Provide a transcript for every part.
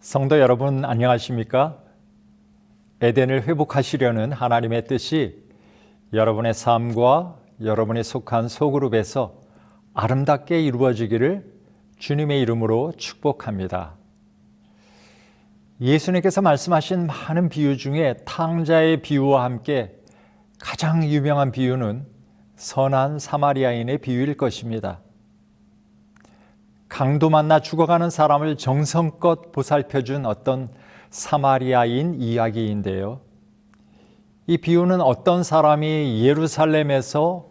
성도 여러분 안녕하십니까? 에덴을 회복하시려는 하나님의 뜻이 여러분의 삶과 여러분이 속한 소그룹에서 아름답게 이루어지기를 주님의 이름으로 축복합니다. 예수님께서 말씀하신 많은 비유 중에 탕자의 비유와 함께 가장 유명한 비유는 선한 사마리아인의 비유일 것입니다. 강도 만나 죽어가는 사람을 정성껏 보살펴준 어떤 사마리아인 이야기인데요. 이 비유는 어떤 사람이 예루살렘에서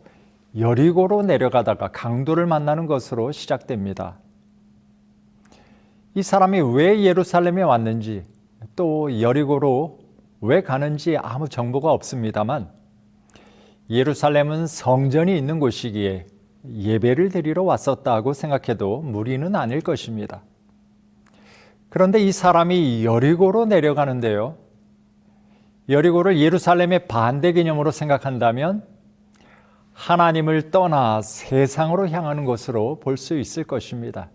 여리고로 내려가다가 강도를 만나는 것으로 시작됩니다. 이 사람이 왜 예루살렘에 왔는지 또 여리고로 왜 가는지 아무 정보가 없습니다만 예루살렘은 성전이 있는 곳이기에 예배를 드리러 왔었다고 생각해도 무리는 아닐 것입니다. 그런데 이 사람이 여리고로 내려가는데요. 여리고를 예루살렘의 반대 개념으로 생각한다면 하나님을 떠나 세상으로 향하는 것으로 볼 수 있을 것입니다.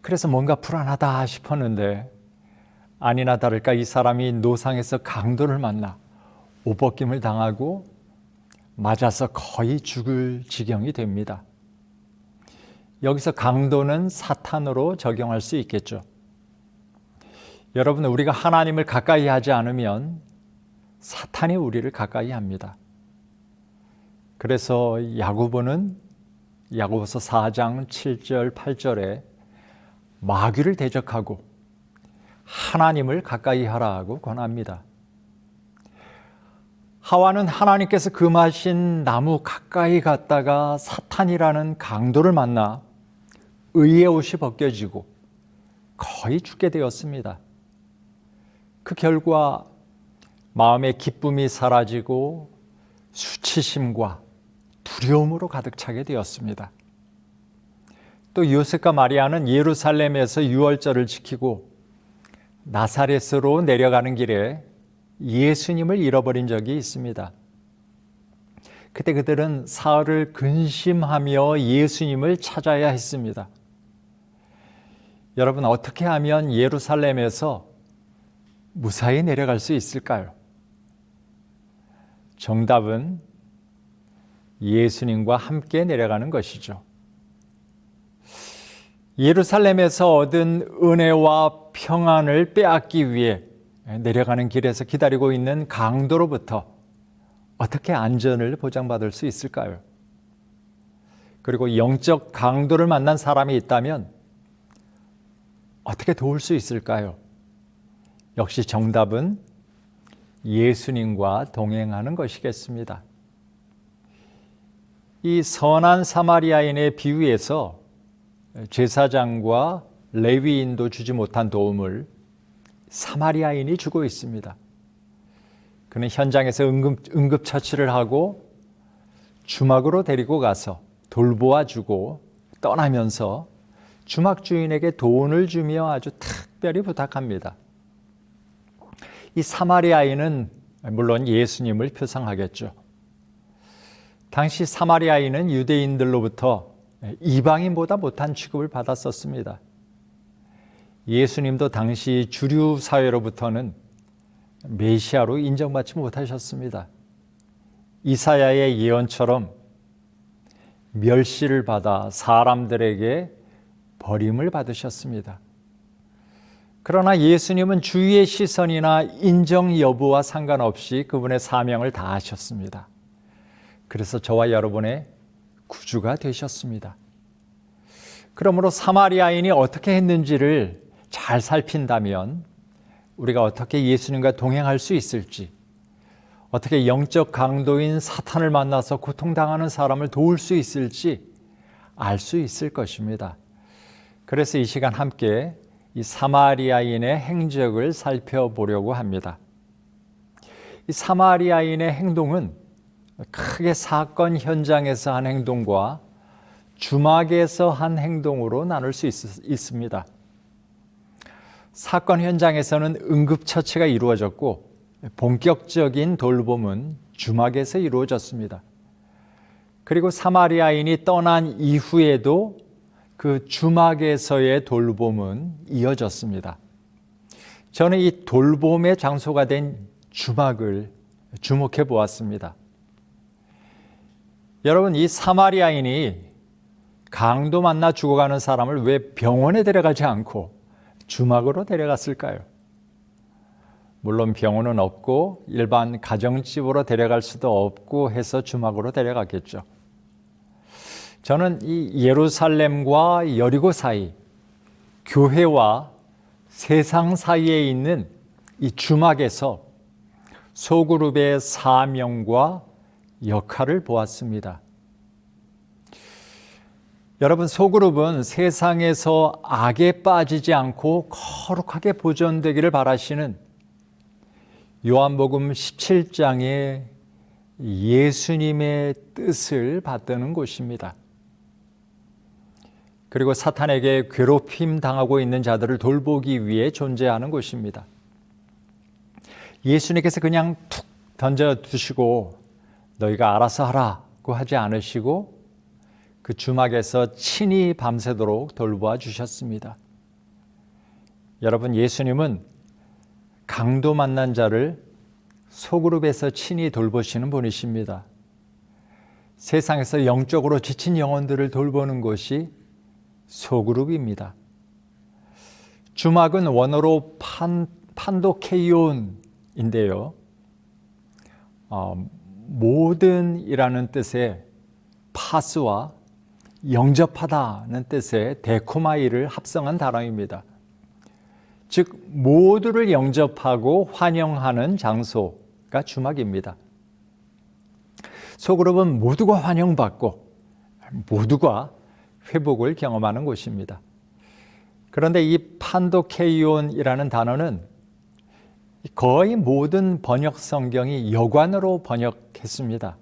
그래서 뭔가 불안하다 싶었는데 아니나 다를까 이 사람이 노상에서 강도를 만나 옷벗김을 당하고 맞아서 거의 죽을 지경이 됩니다. 여기서 강도는 사탄으로 적용할 수 있겠죠. 여러분, 우리가 하나님을 가까이 하지 않으면 사탄이 우리를 가까이 합니다. 그래서 야고보는 야고보서 4장 7절 8절에 마귀를 대적하고 하나님을 가까이 하라고 권합니다. 하와는 하나님께서 금하신 나무 가까이 갔다가 사탄이라는 강도를 만나 의의 옷이 벗겨지고 거의 죽게 되었습니다. 그 결과 마음의 기쁨이 사라지고 수치심과 두려움으로 가득 차게 되었습니다. 또 요셉과 마리아는 예루살렘에서 유월절을 지키고 나사렛으로 내려가는 길에 예수님을 잃어버린 적이 있습니다. 그때 그들은 사흘을 근심하며 예수님을 찾아야 했습니다. 여러분, 어떻게 하면 예루살렘에서 무사히 내려갈 수 있을까요? 정답은 예수님과 함께 내려가는 것이죠. 예루살렘에서 얻은 은혜와 평안을 빼앗기 위해 내려가는 길에서 기다리고 있는 강도로부터 어떻게 안전을 보장받을 수 있을까요? 그리고 영적 강도를 만난 사람이 있다면 어떻게 도울 수 있을까요? 역시 정답은 예수님과 동행하는 것이겠습니다. 이 선한 사마리아인의 비유에서 제사장과 레위인도 주지 못한 도움을 사마리아인이 주고 있습니다. 그는 현장에서 응급처치를 하고 주막으로 데리고 가서 돌보아주고 떠나면서 주막 주인에게 돈을 주며 아주 특별히 부탁합니다. 이 사마리아인은 물론 예수님을 표상하겠죠. 당시 사마리아인은 유대인들로부터 이방인보다 못한 취급을 받았었습니다. 예수님도 당시 주류 사회로부터는 메시아로 인정받지 못하셨습니다. 이사야의 예언처럼 멸시를 받아 사람들에게 버림을 받으셨습니다. 그러나 예수님은 주위의 시선이나 인정 여부와 상관없이 그분의 사명을 다하셨습니다. 그래서 저와 여러분의 구주가 되셨습니다. 그러므로 사마리아인이 어떻게 했는지를 잘 살핀다면 우리가 어떻게 예수님과 동행할 수 있을지, 어떻게 영적 강도인 사탄을 만나서 고통당하는 사람을 도울 수 있을지 알 수 있을 것입니다. 그래서 이 시간 함께 이 사마리아인의 행적을 살펴보려고 합니다. 이 사마리아인의 행동은 크게 사건 현장에서 한 행동과 주막에서 한 행동으로 나눌 수 있습니다. 사건 현장에서는 응급처치가 이루어졌고 본격적인 돌봄은 주막에서 이루어졌습니다. 그리고 사마리아인이 떠난 이후에도 그 주막에서의 돌봄은 이어졌습니다. 저는 이 돌봄의 장소가 된 주막을 주목해 보았습니다. 여러분, 이 사마리아인이 강도 만나 죽어가는 사람을 왜 병원에 데려가지 않고 주막으로 데려갔을까요? 물론 병원은 없고 일반 가정집으로 데려갈 수도 없고 해서 주막으로 데려갔겠죠. 저는 이 예루살렘과 여리고 사이, 교회와 세상 사이에 있는 이 주막에서 소그룹의 사명과 역할을 보았습니다. 여러분, 소그룹은 세상에서 악에 빠지지 않고 거룩하게 보존되기를 바라시는 요한복음 17장의 예수님의 뜻을 받드는 곳입니다. 그리고 사탄에게 괴롭힘 당하고 있는 자들을 돌보기 위해 존재하는 곳입니다. 예수님께서 그냥 툭 던져두시고 너희가 알아서 하라고 하지 않으시고 그 주막에서 친히 밤새도록 돌보아 주셨습니다. 여러분, 예수님은 강도 만난 자를 소그룹에서 친히 돌보시는 분이십니다. 세상에서 영적으로 지친 영혼들을 돌보는 곳이 소그룹입니다. 주막은 원어로 판도케이온인데요. 모든이라는 뜻의 파스와 영접하다는 뜻의 데코마이를 합성한 단어입니다. 즉 모두를 영접하고 환영하는 장소가 주막입니다. 소그룹은 모두가 환영받고 모두가 회복을 경험하는 곳입니다. 그런데 이 판도케이온이라는 단어는 거의 모든 번역 성경이 여관으로 번역했습니다.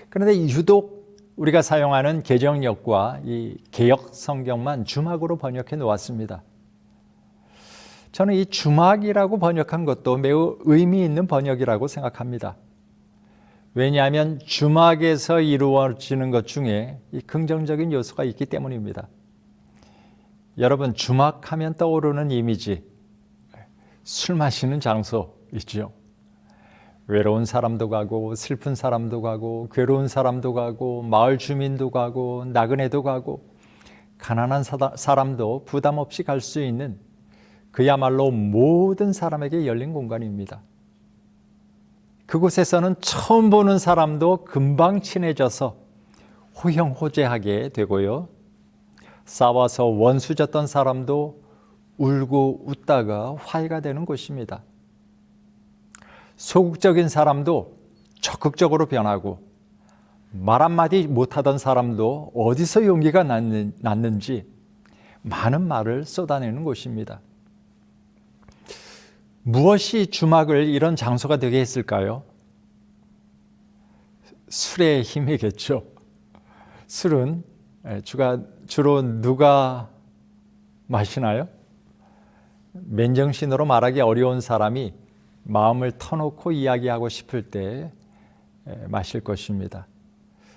그런데 유독 우리가 사용하는 개정역과 이 개역 성경만 주막으로 번역해 놓았습니다. 저는 이 주막이라고 번역한 것도 매우 의미 있는 번역이라고 생각합니다. 왜냐하면 주막에서 이루어지는 것 중에 이 긍정적인 요소가 있기 때문입니다. 여러분, 주막하면 떠오르는 이미지, 술 마시는 장소 있죠. 외로운 사람도 가고 슬픈 사람도 가고 괴로운 사람도 가고 마을 주민도 가고 나그네도 가고 가난한 사람도 부담 없이 갈 수 있는 그야말로 모든 사람에게 열린 공간입니다. 그곳에서는 처음 보는 사람도 금방 친해져서 호형호재하게 되고요. 싸워서 원수졌던 사람도 울고 웃다가 화해가 되는 곳입니다. 소극적인 사람도 적극적으로 변하고 말 한마디 못하던 사람도 어디서 용기가 났는지 많은 말을 쏟아내는 곳입니다. 무엇이 주막을 이런 장소가 되게 했을까요? 술의 힘이겠죠. 술은 주로 누가 마시나요? 맨정신으로 말하기 어려운 사람이 마음을 터놓고 이야기하고 싶을 때 마실 것입니다.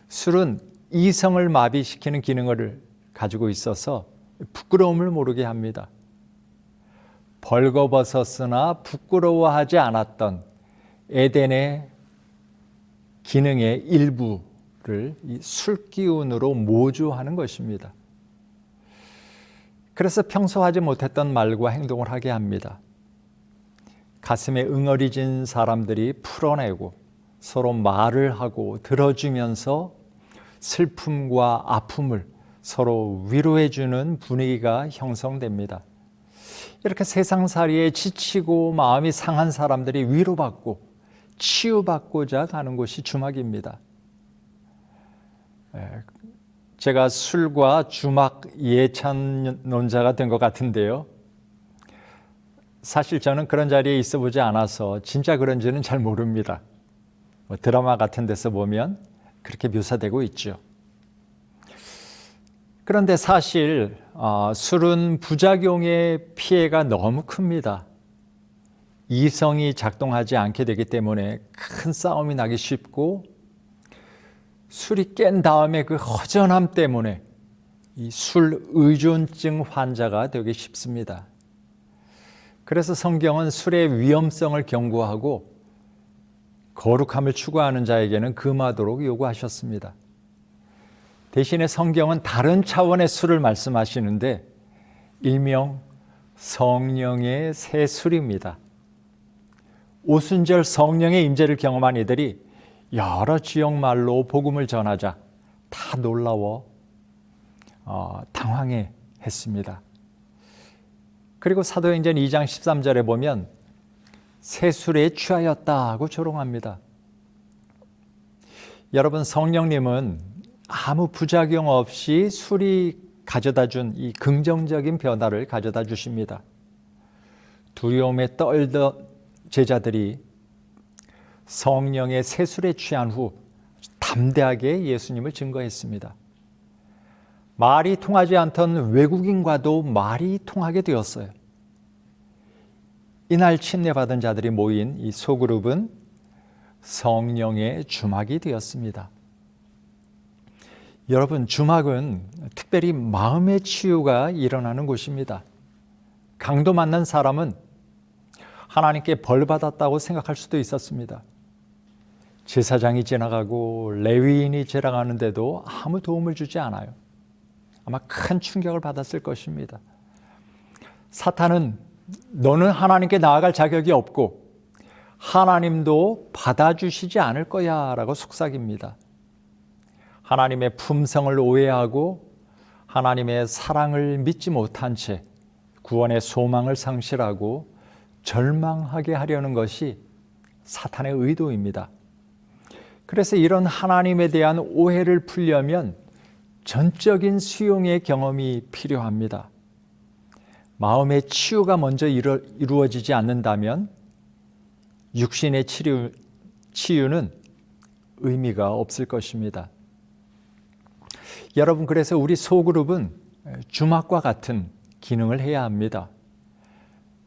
술은 이성을 마비시키는 기능을 가지고 있어서 부끄러움을 모르게 합니다. 벌거벗었으나 부끄러워하지 않았던 에덴의 기능의 일부를 이 술기운으로 모조하는 것입니다. 그래서 평소 하지 못했던 말과 행동을 하게 합니다. 가슴에 응어리진 사람들이 풀어내고 서로 말을 하고 들어주면서 슬픔과 아픔을 서로 위로해주는 분위기가 형성됩니다. 이렇게 세상살이에 지치고 마음이 상한 사람들이 위로받고 치유받고자 가는 곳이 주막입니다. 제가 술과 주막 예찬론자가 된 것 같은데요. 사실 저는 그런 자리에 있어 보지 않아서 진짜 그런지는 잘 모릅니다. 드라마 같은 데서 보면 그렇게 묘사되고 있죠. 그런데 사실 술은 부작용의 피해가 너무 큽니다. 이성이 작동하지 않게 되기 때문에 큰 싸움이 나기 쉽고 술이 깬 다음에 그 허전함 때문에 이 술 의존증 환자가 되기 쉽습니다. 그래서 성경은 술의 위험성을 경고하고 거룩함을 추구하는 자에게는 금하도록 요구하셨습니다. 대신에 성경은 다른 차원의 술을 말씀하시는데 일명 성령의 새 술입니다. 오순절 성령의 임재를 경험한 이들이 여러 지역말로 복음을 전하자 다 놀라워 당황해 했습니다. 그리고 사도행전 2장 13절에 보면 새 술에 취하였다고 조롱합니다. 여러분, 성령님은 아무 부작용 없이 술이 가져다 준 이 긍정적인 변화를 가져다 주십니다. 두려움에 떨던 제자들이 성령의 새 술에 취한 후 담대하게 예수님을 증거했습니다. 말이 통하지 않던 외국인과도 말이 통하게 되었어요. 이날 침례받은 자들이 모인 이 소그룹은 성령의 주막이 되었습니다. 여러분, 주막은 특별히 마음의 치유가 일어나는 곳입니다. 강도 만난 사람은 하나님께 벌 받았다고 생각할 수도 있었습니다. 제사장이 지나가고 레위인이 지나가는데도 아무 도움을 주지 않아요. 아마 큰 충격을 받았을 것입니다. 사탄은 너는 하나님께 나아갈 자격이 없고 하나님도 받아주시지 않을 거야 라고 속삭입니다. 하나님의 품성을 오해하고 하나님의 사랑을 믿지 못한 채 구원의 소망을 상실하고 절망하게 하려는 것이 사탄의 의도입니다. 그래서 이런 하나님에 대한 오해를 풀려면 전적인 수용의 경험이 필요합니다. 마음의 치유가 먼저 이루어지지 않는다면 육신의 치유는 의미가 없을 것입니다. 여러분, 그래서 우리 소그룹은 주막과 같은 기능을 해야 합니다.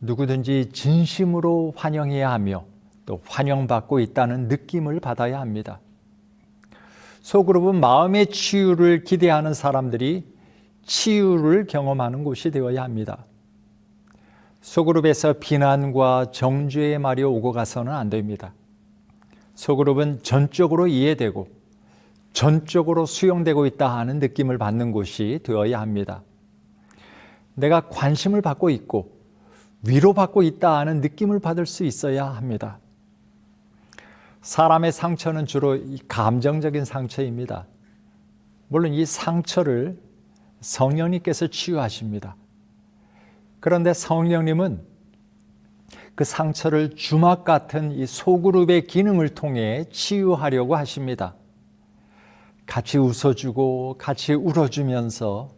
누구든지 진심으로 환영해야 하며 또 환영받고 있다는 느낌을 받아야 합니다. 소그룹은 마음의 치유를 기대하는 사람들이 치유를 경험하는 곳이 되어야 합니다. 소그룹에서 비난과 정죄의 말이 오고 가서는 안 됩니다. 소그룹은 전적으로 이해되고 전적으로 수용되고 있다 하는 느낌을 받는 곳이 되어야 합니다. 내가 관심을 받고 있고 위로받고 있다 하는 느낌을 받을 수 있어야 합니다. 사람의 상처는 주로 이 감정적인 상처입니다. 물론 이 상처를 성령님께서 치유하십니다. 그런데 성령님은 그 상처를 주막 같은 이 소그룹의 기능을 통해 치유하려고 하십니다. 같이 웃어주고 같이 울어주면서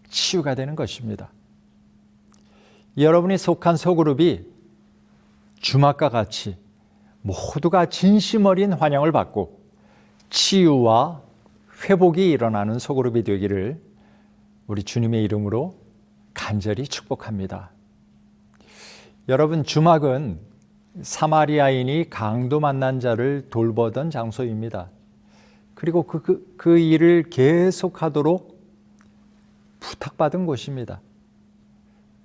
치유가 되는 것입니다. 여러분이 속한 소그룹이 주막과 같이 모두가 진심 어린 환영을 받고 치유와 회복이 일어나는 소그룹이 되기를 우리 주님의 이름으로 간절히 축복합니다. 여러분, 주막은 사마리아인이 강도 만난 자를 돌보던 장소입니다. 그리고 그 일을 계속하도록 부탁받은 곳입니다.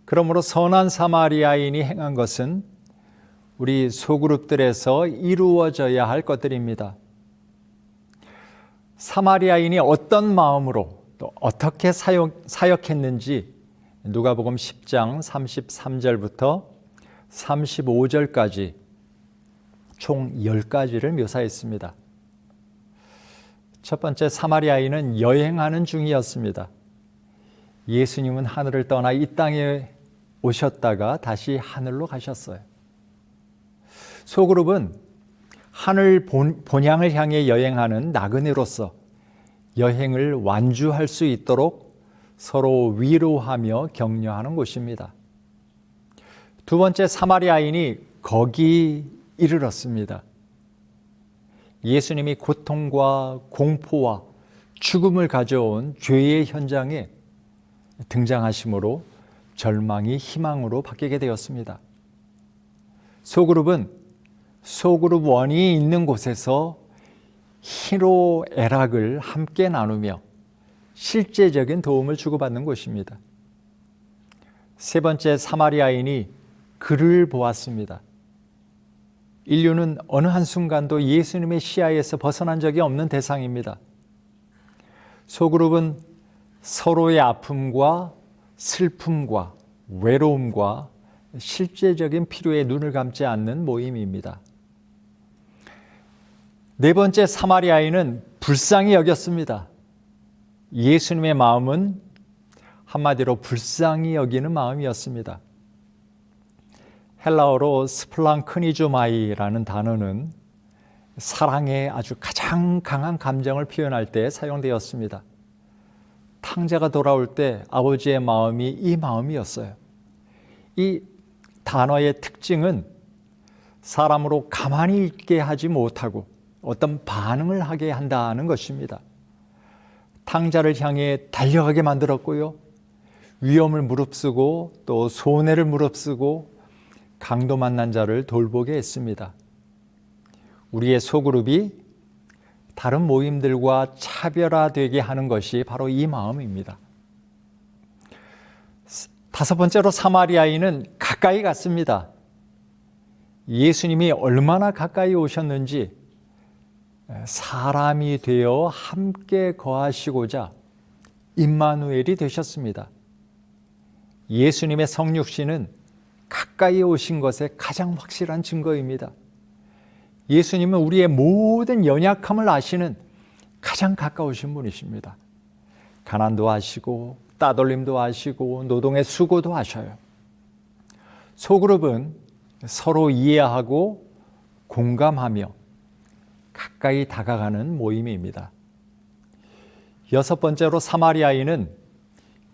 그러므로 선한 사마리아인이 행한 것은 우리 소그룹들에서 이루어져야 할 것들입니다. 사마리아인이 어떤 마음으로 또 어떻게 사역했는지 누가복음 10장 33절부터 35절까지 총 10가지를 묘사했습니다. 첫 번째, 사마리아인은 여행하는 중이었습니다. 예수님은 하늘을 떠나 이 땅에 오셨다가 다시 하늘로 가셨어요. 소그룹은 하늘 본향을 향해 여행하는 나그네로서 여행을 완주할 수 있도록 서로 위로하며 격려하는 곳입니다. 두 번째, 사마리아인이 거기 이르렀습니다. 예수님이 고통과 공포와 죽음을 가져온 죄의 현장에 등장하심으로 절망이 희망으로 바뀌게 되었습니다. 소그룹은 소그룹 원이 있는 곳에서 희로애락을 함께 나누며 실제적인 도움을 주고받는 곳입니다. 세 번째, 사마리아인이 그를 보았습니다. 인류는 어느 한순간도 예수님의 시야에서 벗어난 적이 없는 대상입니다. 소그룹은 서로의 아픔과 슬픔과 외로움과 실제적인 필요에 눈을 감지 않는 모임입니다. 네 번째, 사마리아인은 불쌍히 여겼습니다. 예수님의 마음은 한마디로 불쌍히 여기는 마음이었습니다. 헬라어로 스플랑크니조마이라는 단어는 사랑의 아주 가장 강한 감정을 표현할 때 사용되었습니다. 탕자가 돌아올 때 아버지의 마음이 이 마음이었어요. 이 단어의 특징은 사람으로 가만히 있게 하지 못하고 어떤 반응을 하게 한다는 것입니다. 탕자를 향해 달려가게 만들었고요. 위험을 무릅쓰고 또 손해를 무릅쓰고 강도 만난 자를 돌보게 했습니다. 우리의 소그룹이 다른 모임들과 차별화되게 하는 것이 바로 이 마음입니다. 다섯 번째로, 사마리아인은 가까이 갔습니다. 예수님이 얼마나 가까이 오셨는지 사람이 되어 함께 거하시고자 임마누엘이 되셨습니다. 예수님의 성육신은 가까이 오신 것의 가장 확실한 증거입니다. 예수님은 우리의 모든 연약함을 아시는 가장 가까우신 분이십니다. 가난도 아시고 따돌림도 아시고 노동의 수고도 아셔요. 소그룹은 서로 이해하고 공감하며 가까이 다가가는 모임입니다. 여섯 번째로, 사마리아인은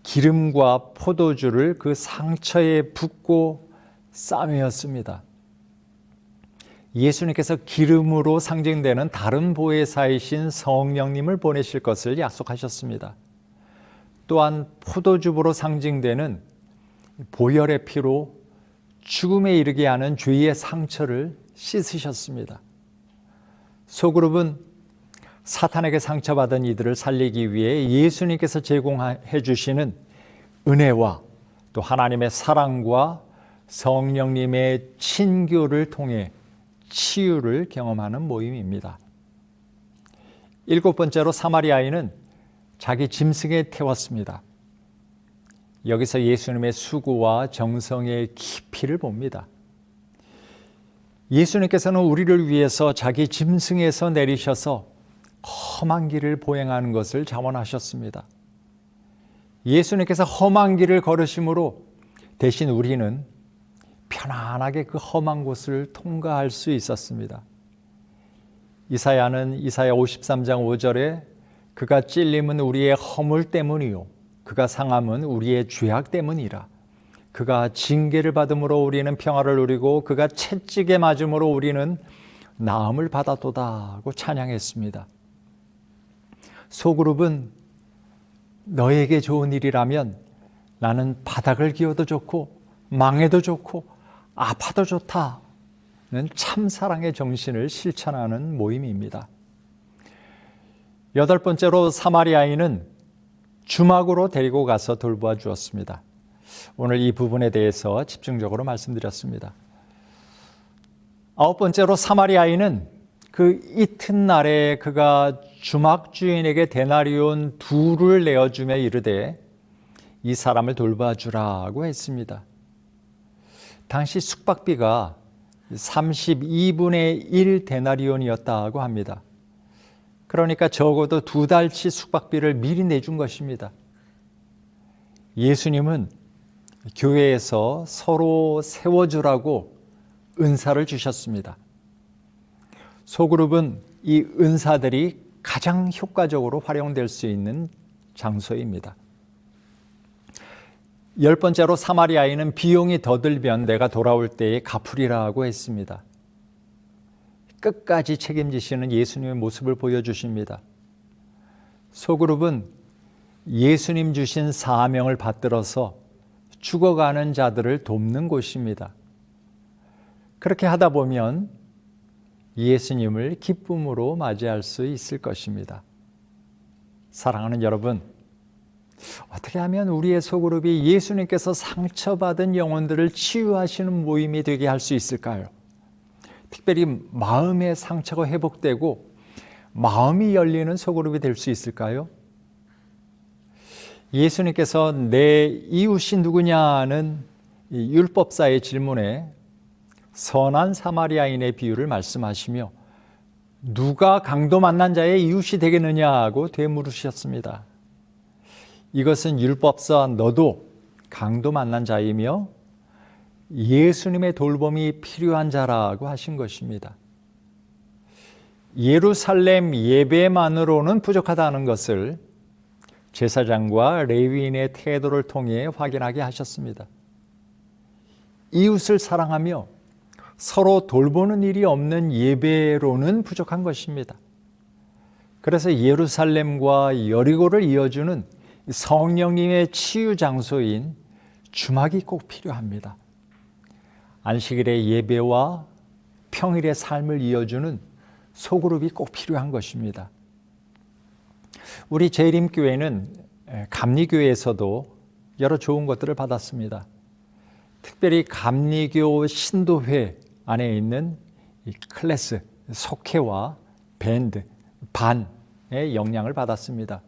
기름과 포도주를 그 상처에 붓고 싸매었습니다. 예수님께서 기름으로 상징되는 다른 보혜사이신 성령님을 보내실 것을 약속하셨습니다. 또한 포도주로 상징되는 보혈의 피로 죽음에 이르게 하는 죄의 상처를 씻으셨습니다. 소그룹은 사탄에게 상처받은 이들을 살리기 위해 예수님께서 제공해 주시는 은혜와 또 하나님의 사랑과 성령님의 친교를 통해 치유를 경험하는 모임입니다. 일곱 번째로, 사마리아인은 자기 짐승에 태웠습니다. 여기서 예수님의 수고와 정성의 깊이를 봅니다. 예수님께서는 우리를 위해서 자기 짐승에서 내리셔서 험한 길을 보행하는 것을 자원하셨습니다. 예수님께서 험한 길을 걸으심으로 대신 우리는 편안하게 그 험한 곳을 통과할 수 있었습니다. 이사야는 이사야 53장 5절에 그가 찔림은 우리의 허물 때문이요 그가 상함은 우리의 죄악 때문이라. 그가 징계를 받음으로 우리는 평화를 누리고 그가 채찍에 맞음으로 우리는 나음을 받았도다 하고 찬양했습니다. 소그룹은 너에게 좋은 일이라면 나는 바닥을 기어도 좋고 망해도 좋고 아파도 좋다는 참사랑의 정신을 실천하는 모임입니다. 여덟 번째로, 사마리아인은 주막으로 데리고 가서 돌보아 주었습니다. 오늘 이 부분에 대해서 집중적으로 말씀드렸습니다. 아홉 번째로, 사마리아인은 그 이튿날에 그가 주막 주인에게 데나리온 2를 내어주며 이르되 이 사람을 돌봐주라고 했습니다. 당시 숙박비가 32분의 1 데나리온이었다고 합니다. 그러니까 적어도 2달치 숙박비를 미리 내준 것입니다. 예수님은 교회에서 서로 세워주라고 은사를 주셨습니다. 소그룹은 이 은사들이 가장 효과적으로 활용될 수 있는 장소입니다. 열 번째로, 사마리아인은 비용이 더 들면 내가 돌아올 때에 갚으리라고 했습니다. 끝까지 책임지시는 예수님의 모습을 보여주십니다. 소그룹은 예수님 주신 사명을 받들어서 죽어가는 자들을 돕는 곳입니다. 그렇게 하다 보면 예수님을 기쁨으로 맞이할 수 있을 것입니다. 사랑하는 여러분, 어떻게 하면 우리의 소그룹이 예수님께서 상처받은 영혼들을 치유하시는 모임이 되게 할 수 있을까요? 특별히 마음의 상처가 회복되고 마음이 열리는 소그룹이 될 수 있을까요? 예수님께서 내 이웃이 누구냐는 율법사의 질문에 선한 사마리아인의 비유를 말씀하시며 누가 강도 만난 자의 이웃이 되겠느냐고 되물으셨습니다. 이것은 율법사 너도 강도 만난 자이며 예수님의 돌봄이 필요한 자라고 하신 것입니다. 예루살렘 예배만으로는 부족하다는 것을 제사장과 레위인의 태도를 통해 확인하게 하셨습니다. 이웃을 사랑하며 서로 돌보는 일이 없는 예배로는 부족한 것입니다. 그래서 예루살렘과 여리고를 이어주는 성령님의 치유 장소인 주막이 꼭 필요합니다. 안식일의 예배와 평일의 삶을 이어주는 소그룹이 꼭 필요한 것입니다. 우리 재림교회는 감리교회에서도 여러 좋은 것들을 받았습니다. 특별히 감리교 신도회 안에 있는 이 클래스, 속회와 밴드, 반의 영향을 받았습니다.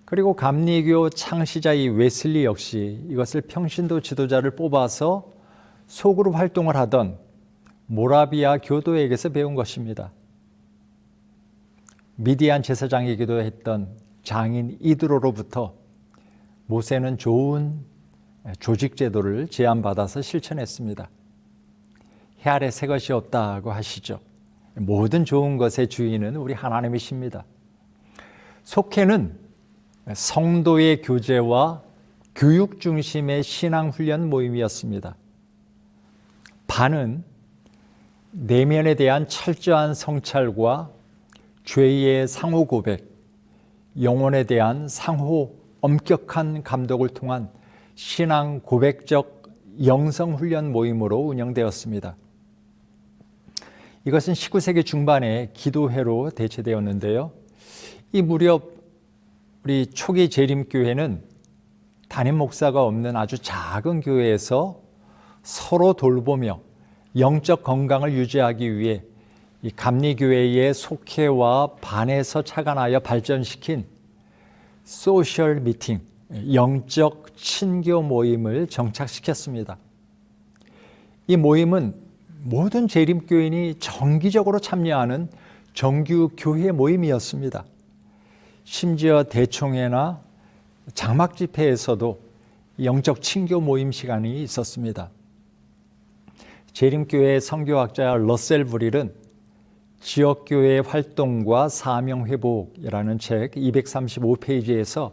그리고 감리교 창시자 이 웨슬리 역시 이것을 평신도 지도자를 뽑아서 소그룹 활동을 하던 모라비아 교도에게서 배운 것입니다. 미디안 제사장이기도 했던 장인 이드로로부터 모세는 좋은 조직 제도를 제안받아서 실천했습니다. 해 아래 새 것이 없다고 하시죠. 모든 좋은 것의 주인은 우리 하나님이십니다. 속회는 성도의 교제와 교육 중심의 신앙훈련 모임이었습니다. 반은 내면에 대한 철저한 성찰과 죄의 상호 고백, 영혼에 대한 상호 엄격한 감독을 통한 신앙 고백적 영성훈련 모임으로 운영되었습니다. 이것은 19세기 중반에 기도회로 대체되었는데요. 이 무렵 우리 초기 재림교회는 담임 목사가 없는 아주 작은 교회에서 서로 돌보며 영적 건강을 유지하기 위해 이 감리교회의 속회와 반에서 착안하여 발전시킨 소셜 미팅, 영적 친교 모임을 정착시켰습니다. 이 모임은 모든 재림교인이 정기적으로 참여하는 정규 교회 모임이었습니다. 심지어 대총회나 장막 집회에서도 영적 친교 모임 시간이 있었습니다. 재림교회 선교학자 러셀 브릴은 지역교회 활동과 사명회복이라는 책 235페이지에서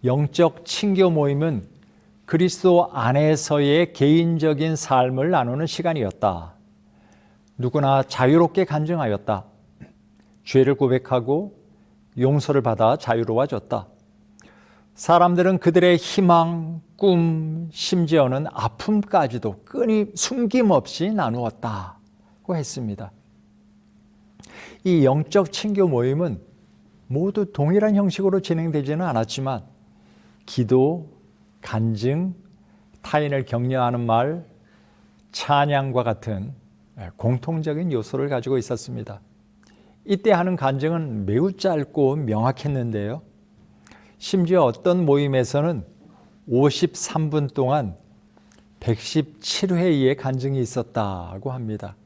영적 친교 모임은 그리스도 안에서의 개인적인 삶을 나누는 시간이었다. 누구나 자유롭게 간증하였다. 죄를 고백하고 용서를 받아 자유로워졌다. 사람들은 그들의 희망, 꿈, 심지어는 아픔까지도 숨김없이 나누었다고 했습니다. 이 영적 친교 모임은 모두 동일한 형식으로 진행되지는 않았지만 기도, 간증, 타인을 격려하는 말, 찬양과 같은 공통적인 요소를 가지고 있었습니다. 이때 하는 간증은 매우 짧고 명확했는데요. 심지어 어떤 모임에서는 53분 동안 117회의 간증이 있었다고 합니다.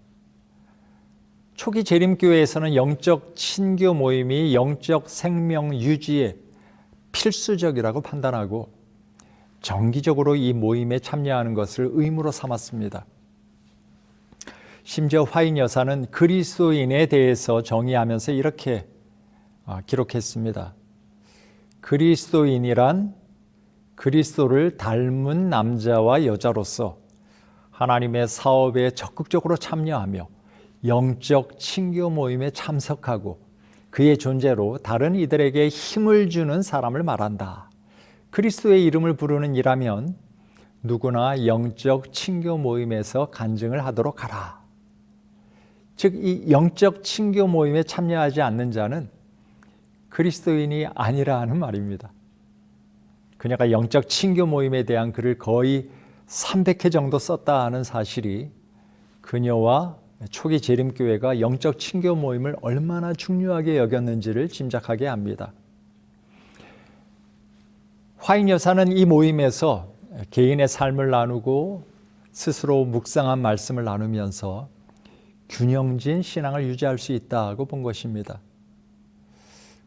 초기 재림교회에서는 영적 친교 모임이 영적 생명 유지에 필수적이라고 판단하고 정기적으로 이 모임에 참여하는 것을 의무로 삼았습니다. 심지어 화인 여사는 그리스도인에 대해서 정의하면서 이렇게 기록했습니다. 그리스도인이란 그리스도를 닮은 남자와 여자로서 하나님의 사업에 적극적으로 참여하며 영적 친교 모임에 참석하고 그의 존재로 다른 이들에게 힘을 주는 사람을 말한다. 그리스도의 이름을 부르는 이라면 누구나 영적 친교 모임에서 간증을 하도록 하라. 즉, 이 영적 친교 모임에 참여하지 않는 자는 그리스도인이 아니라는 말입니다. 그녀가 영적 친교 모임에 대한 글을 거의 300회 정도 썼다 하는 사실이 그녀와 초기 재림교회가 영적 친교 모임을 얼마나 중요하게 여겼는지를 짐작하게 합니다. 화인 여사는 이 모임에서 개인의 삶을 나누고 스스로 묵상한 말씀을 나누면서 균형진 신앙을 유지할 수 있다고 본 것입니다.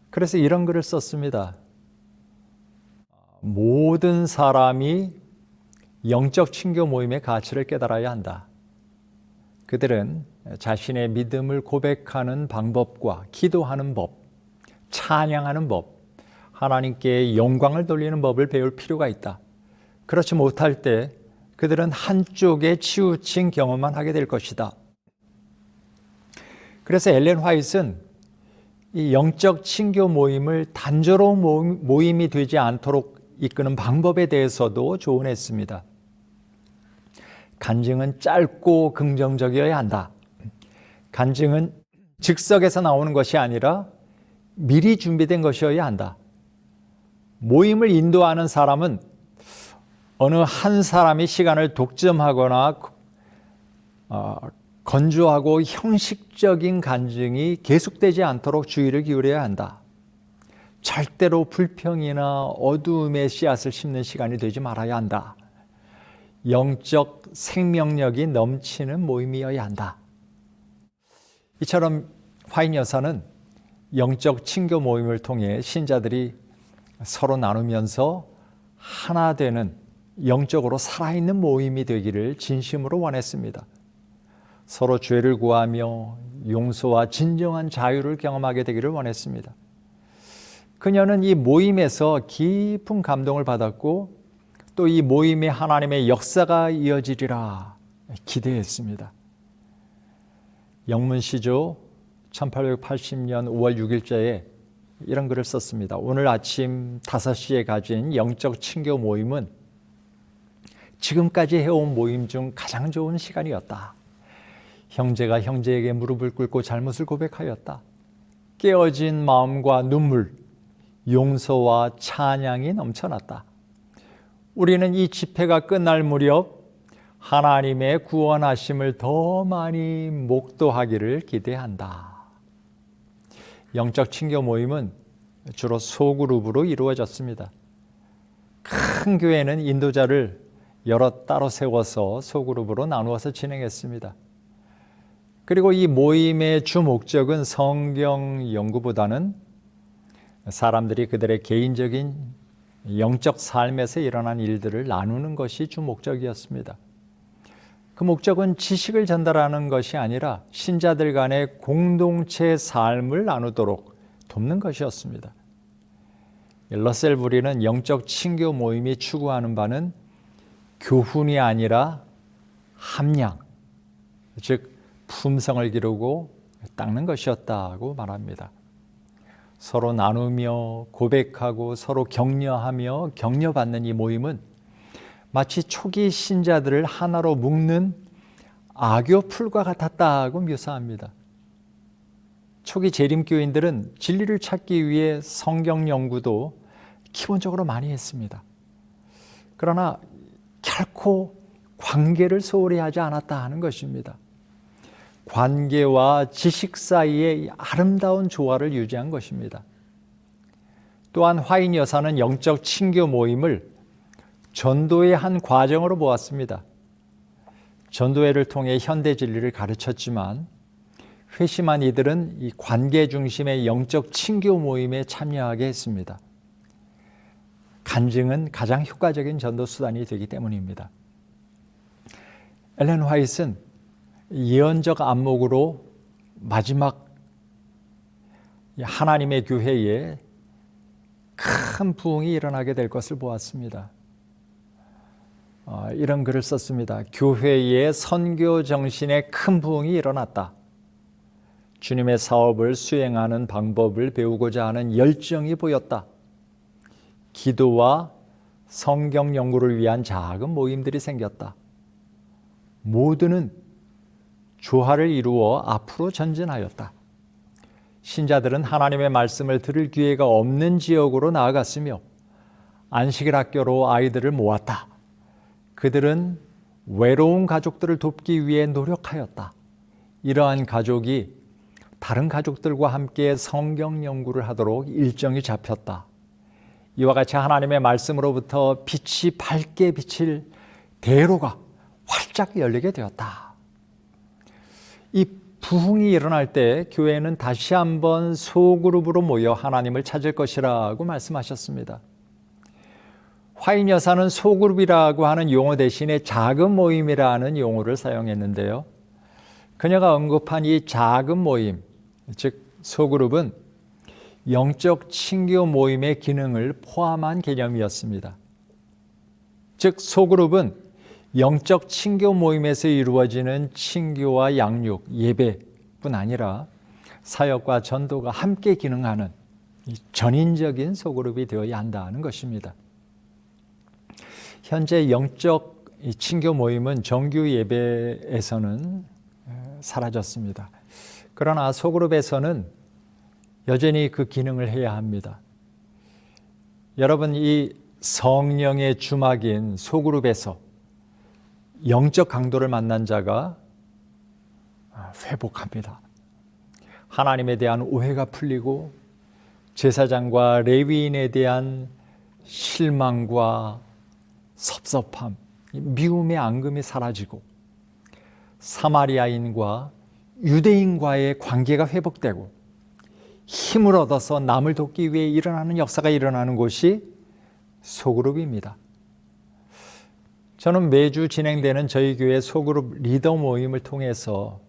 그래서 이런 글을 썼습니다. 모든 사람이 영적 친교 모임의 가치를 깨달아야 한다. 그들은 자신의 믿음을 고백하는 방법과 기도하는 법, 찬양하는 법, 하나님께 영광을 돌리는 법을 배울 필요가 있다. 그렇지 못할 때 그들은 한쪽에 치우친 경험만 하게 될 것이다. 그래서 엘렌 화이트는 이 영적 친교 모임을 단조로운 모임이 되지 않도록 이끄는 방법에 대해서도 조언했습니다. 간증은 짧고 긍정적이어야 한다. 간증은 즉석에서 나오는 것이 아니라 미리 준비된 것이어야 한다. 모임을 인도하는 사람은 어느 한 사람이 시간을 독점하거나 건조하고 형식적인 간증이 계속되지 않도록 주의를 기울여야 한다. 절대로 불평이나 어두움의 씨앗을 심는 시간이 되지 말아야 한다. 영적 생명력이 넘치는 모임이어야 한다. 이처럼 화인 여사는 영적 친교 모임을 통해 신자들이 서로 나누면서 하나 되는 영적으로 살아있는 모임이 되기를 진심으로 원했습니다. 서로 죄를 구하며 용서와 진정한 자유를 경험하게 되기를 원했습니다. 그녀는 이 모임에서 깊은 감동을 받았고 또 이 모임에 하나님의 역사가 이어지리라 기대했습니다. 영문시조 1880년 5월 6일자에 이런 글을 썼습니다. 오늘 아침 5시에 가진 영적 친교 모임은 지금까지 해온 모임 중 가장 좋은 시간이었다. 형제가 형제에게 무릎을 꿇고 잘못을 고백하였다. 깨어진 마음과 눈물, 용서와 찬양이 넘쳐났다. 우리는 이 집회가 끝날 무렵 하나님의 구원하심을 더 많이 목도하기를 기대한다. 영적 친교 모임은 주로 소그룹으로 이루어졌습니다. 큰 교회는 인도자를 여러 따로 세워서 소그룹으로 나누어서 진행했습니다. 그리고 이 모임의 주 목적은 성경 연구보다는 사람들이 그들의 개인적인 영적 삶에서 일어난 일들을 나누는 것이 주 목적이었습니다. 그 목적은 지식을 전달하는 것이 아니라 신자들 간의 공동체 삶을 나누도록 돕는 것이었습니다. 러셀 브리는 영적 친교 모임이 추구하는 바는 교훈이 아니라 함량, 즉 품성을 기르고 닦는 것이었다고 말합니다. 서로 나누며 고백하고 서로 격려하며 격려받는 이 모임은 마치 초기 신자들을 하나로 묶는 악교풀과 같았다고 묘사합니다. 초기 재림교인들은 진리를 찾기 위해 성경 연구도 기본적으로 많이 했습니다. 그러나 결코 관계를 소홀히 하지 않았다 하는 것입니다. 관계와 지식 사이의 아름다운 조화를 유지한 것입니다. 또한 화인 여사는 영적 친교 모임을 전도의 한 과정으로 보았습니다. 전도회를 통해 현대 진리를 가르쳤지만 회심한 이들은 이 관계 중심의 영적 친교 모임에 참여하게 했습니다. 간증은 가장 효과적인 전도 수단이 되기 때문입니다. 엘렌 화이트는 예언적 안목으로 마지막 하나님의 교회에 큰 부흥이 일어나게 될 것을 보았습니다. 이런 글을 썼습니다. 교회의 선교 정신에 큰 부흥이 일어났다. 주님의 사업을 수행하는 방법을 배우고자 하는 열정이 보였다. 기도와 성경 연구를 위한 작은 모임들이 생겼다. 모두는 조화를 이루어 앞으로 전진하였다. 신자들은 하나님의 말씀을 들을 기회가 없는 지역으로 나아갔으며 안식일 학교로 아이들을 모았다. 그들은 외로운 가족들을 돕기 위해 노력하였다. 이러한 가족이 다른 가족들과 함께 성경 연구를 하도록 일정이 잡혔다. 이와 같이 하나님의 말씀으로부터 빛이 밝게 비칠 대로가 활짝 열리게 되었다. 이 부흥이 일어날 때 교회는 다시 한번 소그룹으로 모여 하나님을 찾을 것이라고 말씀하셨습니다. 화인 여사는 소그룹이라고 하는 용어 대신에 작은 모임이라는 용어를 사용했는데요. 그녀가 언급한 이 작은 모임, 즉 소그룹은 영적 친교 모임의 기능을 포함한 개념이었습니다. 즉 소그룹은 영적 친교 모임에서 이루어지는 친교와 양육, 예배뿐 아니라 사역과 전도가 함께 기능하는 전인적인 소그룹이 되어야 한다는 것입니다. 현재 영적 친교 모임은 정규 예배에서는 사라졌습니다. 그러나 소그룹에서는 여전히 그 기능을 해야 합니다. 여러분, 이 성령의 주막인 소그룹에서 영적 강도를 만난 자가 회복합니다. 하나님에 대한 오해가 풀리고 제사장과 레위인에 대한 실망과 섭섭함, 미움의 앙금이 사라지고 사마리아인과 유대인과의 관계가 회복되고 힘을 얻어서 남을 돕기 위해 일어나는 역사가 일어나는 곳이 소그룹입니다. 저는 매주 진행되는 저희 교회 소그룹 리더 모임을 통해서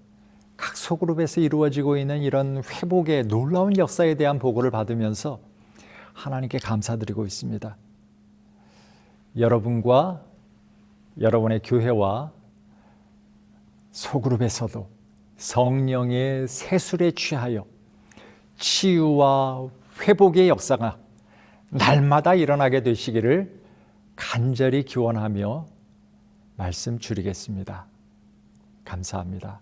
각 소그룹에서 이루어지고 있는 이런 회복의 놀라운 역사에 대한 보고를 받으면서 하나님께 감사드리고 있습니다. 여러분과 여러분의 교회와 소그룹에서도 성령의 세술에 취하여 치유와 회복의 역사가 날마다 일어나게 되시기를 간절히 기원하며 말씀 줄이겠습니다. 감사합니다.